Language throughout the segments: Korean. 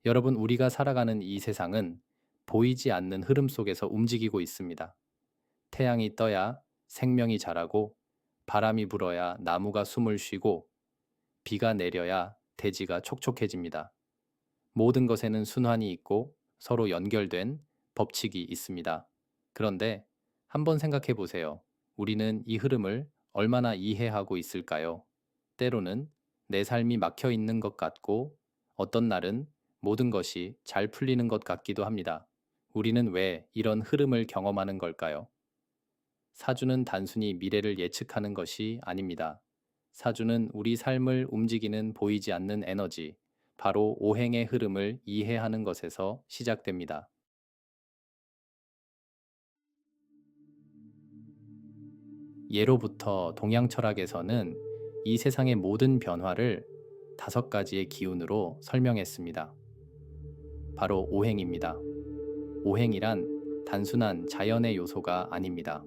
여러분, 우리가 살아가는 이 세상은 보이지 않는 흐름 속에서 움직이고 있습니다. 태양이 떠야 생명이 자라고, 바람이 불어야 나무가 숨을 쉬고, 비가 내려야 대지가 촉촉해집니다. 모든 것에는 순환이 있고 서로 연결된 법칙이 있습니다. 그런데 한번 생각해 보세요. 우리는 이 흐름을 얼마나 이해하고 있을까요? 때로는 내 삶이 막혀 있는 것 같고, 어떤 날은 모든 것이 잘 풀리는 것 같기도 합니다. 우리는 왜 이런 흐름을 경험하는 걸까요? 사주는 단순히 미래를 예측하는 것이 아닙니다. 사주는 우리 삶을 움직이는 보이지 않는 에너지, 바로 오행의 흐름을 이해하는 것에서 시작됩니다. 예로부터 동양 철학에서는 이 세상의 모든 변화를 5가지의 기운으로 설명했습니다. 바로 오행입니다. 오행이란 단순한 자연의 요소가 아닙니다.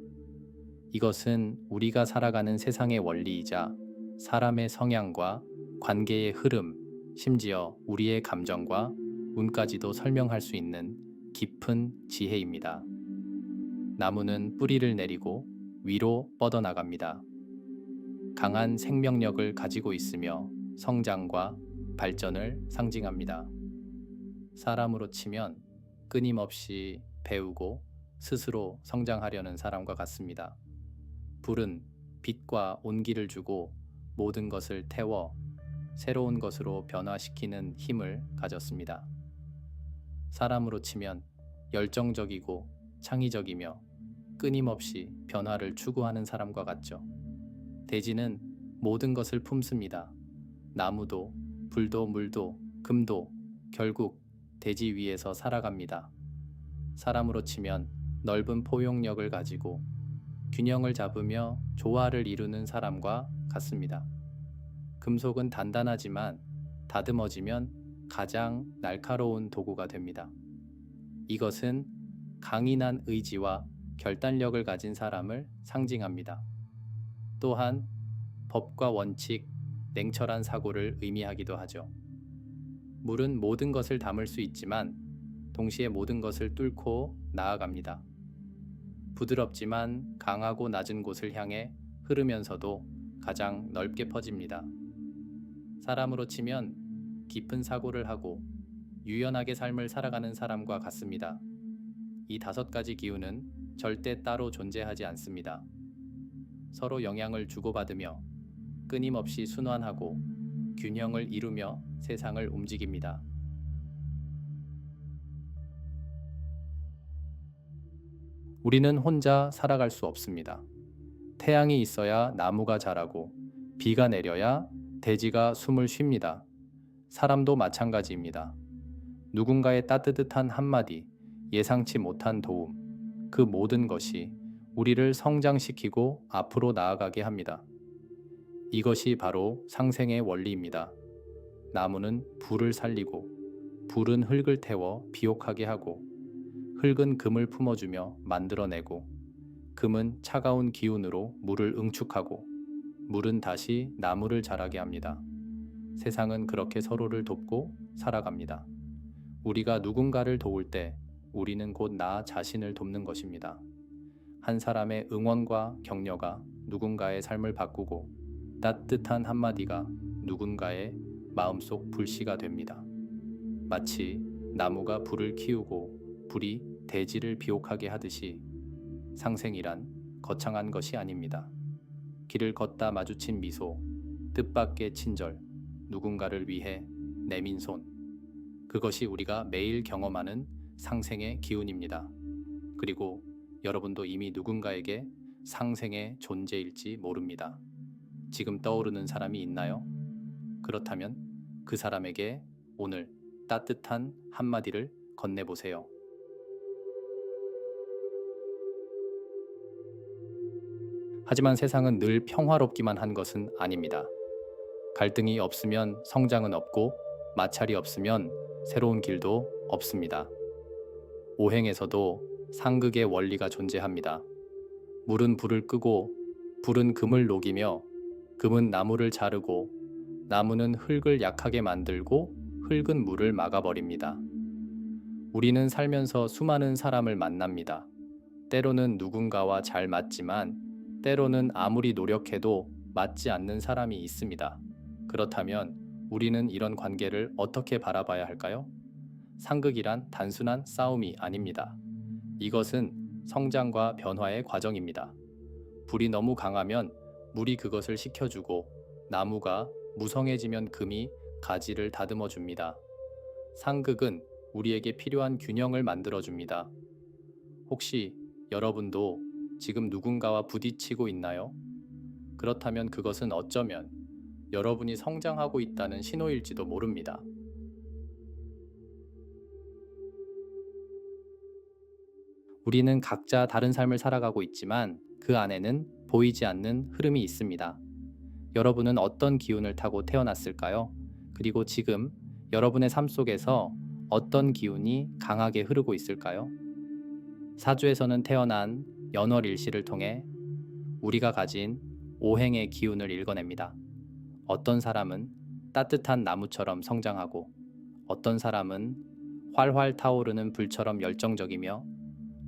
이것은 우리가 살아가는 세상의 원리이자 사람의 성향과 관계의 흐름, 심지어 우리의 감정과 운까지도 설명할 수 있는 깊은 지혜입니다. 나무는 뿌리를 내리고 위로 뻗어나갑니다. 강한 생명력을 가지고 있으며 성장과 발전을 상징합니다. 사람으로 치면 끊임없이 배우고 스스로 성장하려는 사람과 같습니다. 불은 빛과 온기를 주고 모든 것을 태워 새로운 것으로 변화시키는 힘을 가졌습니다. 사람으로 치면 열정적이고 창의적이며 끊임없이 변화를 추구하는 사람과 같죠. 대지는 모든 것을 품습니다. 나무도, 불도, 물도, 금도 결국 대지 위에서 살아갑니다. 사람으로 치면 넓은 포용력을 가지고 균형을 잡으며 조화를 이루는 사람과 같습니다. 금속은 단단하지만 다듬어지면 가장 날카로운 도구가 됩니다. 이것은 강인한 의지와 결단력을 가진 사람을 상징합니다. 또한 법과 원칙, 냉철한 사고를 의미하기도 하죠. 물은 모든 것을 담을 수 있지만 동시에 모든 것을 뚫고 나아갑니다. 부드럽지만 강하고 낮은 곳을 향해 흐르면서도 가장 넓게 퍼집니다. 사람으로 치면 깊은 사고를 하고 유연하게 삶을 살아가는 사람과 같습니다. 이 5가지 기운은 절대 따로 존재하지 않습니다. 서로 영향을 주고받으며 끊임없이 순환하고 균형을 이루며 세상을 움직입니다. 우리는 혼자 살아갈 수 없습니다. 태양이 있어야 나무가 자라고, 비가 내려야 대지가 숨을 쉽니다. 사람도 마찬가지입니다. 누군가의 따뜻한 한마디, 예상치 못한 도움, 그 모든 것이 우리를 성장시키고 앞으로 나아가게 합니다. 이것이 바로 상생의 원리입니다. 나무는 불을 살리고, 불은 흙을 태워 비옥하게 하고, 흙은 금을 품어주며 만들어내고, 금은 차가운 기운으로 물을 응축하고, 물은 다시 나무를 자라게 합니다. 세상은 그렇게 서로를 돕고 살아갑니다. 우리가 누군가를 도울 때 우리는 곧 나 자신을 돕는 것입니다. 한 사람의 응원과 격려가 누군가의 삶을 바꾸고, 따뜻한 한마디가 누군가의 마음속 불씨가 됩니다. 마치 나무가 불을 키우고 불이 대지를 비옥하게 하듯이 상생이란 거창한 것이 아닙니다. 길을 걷다 마주친 미소, 뜻밖의 친절, 누군가를 위해 내민 손, 그것이 우리가 매일 경험하는 상생의 기운입니다. 그리고 여러분도 이미 누군가에게 상생의 존재일지 모릅니다. 지금 떠오르는 사람이 있나요? 그렇다면 그 사람에게 오늘 따뜻한 한마디를 건네보세요. 하지만 세상은 늘 평화롭기만 한 것은 아닙니다. 갈등이 없으면 성장은 없고, 마찰이 없으면 새로운 길도 없습니다. 오행에서도 상극의 원리가 존재합니다. 물은 불을 끄고, 불은 금을 녹이며, 금은 나무를 자르고, 나무는 흙을 약하게 만들고, 흙은 물을 막아버립니다. 우리는 살면서 수많은 사람을 만납니다. 때로는 누군가와 잘 맞지만 때로는 아무리 노력해도 맞지 않는 사람이 있습니다. 그렇다면 우리는 이런 관계를 어떻게 바라봐야 할까요? 상극이란 단순한 싸움이 아닙니다. 이것은 성장과 변화의 과정입니다. 불이 너무 강하면 물이 그것을 식혀주고 나무가 무성해지면 금이 가지를 다듬어 줍니다. 상극은 우리에게 필요한 균형을 만들어 줍니다. 혹시 여러분도 지금 누군가와 부딪히고 있나요? 그렇다면 그것은 어쩌면 여러분이 성장하고 있다는 신호일지도 모릅니다. 우리는 각자 다른 삶을 살아가고 있지만 그 안에는 보이지 않는 흐름이 있습니다. 여러분은 어떤 기운을 타고 태어났을까요? 그리고 지금 여러분의 삶 속에서 어떤 기운이 강하게 흐르고 있을까요? 사주에서는 태어난 연월일시를 통해 우리가 가진 오행의 기운을 읽어냅니다. 어떤 사람은 따뜻한 나무처럼 성장하고 어떤 사람은 활활 타오르는 불처럼 열정적이며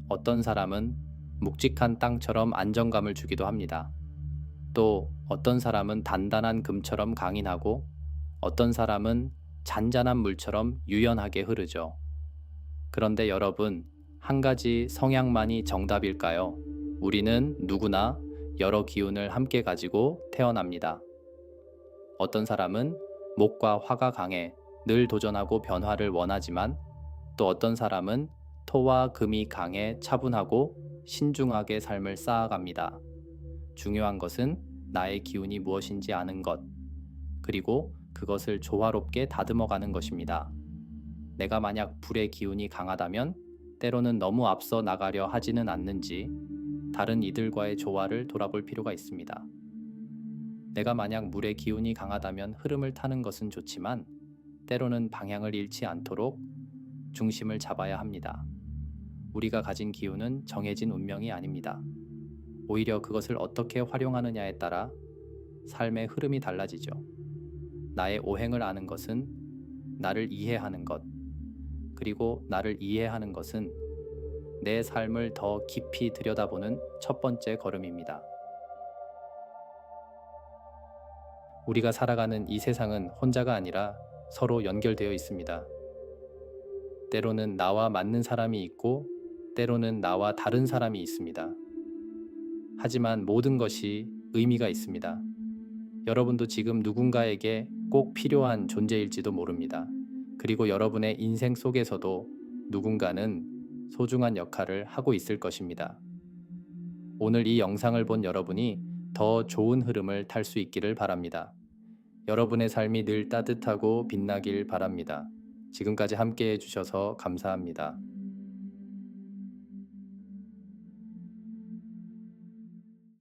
어떤 사람은 묵직한 땅처럼 안정감을 주기도 합니다. 또 어떤 사람은 단단한 금처럼 강인하고 어떤 사람은 잔잔한 물처럼 유연하게 흐르죠. 그런데 여러분, 한 가지 성향만이 정답일까요? 우리는 누구나 여러 기운을 함께 가지고 태어납니다. 어떤 사람은 목과 화가 강해 늘 도전하고 변화를 원하지만 또 어떤 사람은 토와 금이 강해 차분하고 신중하게 삶을 쌓아갑니다. 중요한 것은 나의 기운이 무엇인지 아는 것, 그리고 그것을 조화롭게 다듬어가는 것입니다. 내가 만약 불의 기운이 강하다면 때로는 너무 앞서 나가려 하지는 않는지 다른 이들과의 조화를 돌아볼 필요가 있습니다. 내가 만약 물의 기운이 강하다면 흐름을 타는 것은 좋지만 때로는 방향을 잃지 않도록 중심을 잡아야 합니다. 우리가 가진 기운은 정해진 운명이 아닙니다. 오히려 그것을 어떻게 활용하느냐에 따라 삶의 흐름이 달라지죠. 나의 오행을 아는 것은 나를 이해하는 것, 그리고 나를 이해하는 것은 내 삶을 더 깊이 들여다보는 첫 번째 걸음입니다. 우리가 살아가는 이 세상은 혼자가 아니라 서로 연결되어 있습니다. 때로는 나와 맞는 사람이 있고 때로는 나와 다른 사람이 있습니다. 하지만 모든 것이 의미가 있습니다. 여러분도 지금 누군가에게 꼭 필요한 존재일지도 모릅니다. 그리고 여러분의 인생 속에서도 누군가는 소중한 역할을 하고 있을 것입니다. 오늘 이 영상을 본 여러분이 더 좋은 흐름을 탈 수 있기를 바랍니다. 여러분의 삶이 늘 따뜻하고 빛나길 바랍니다. 지금까지 함께 해주셔서 감사합니다.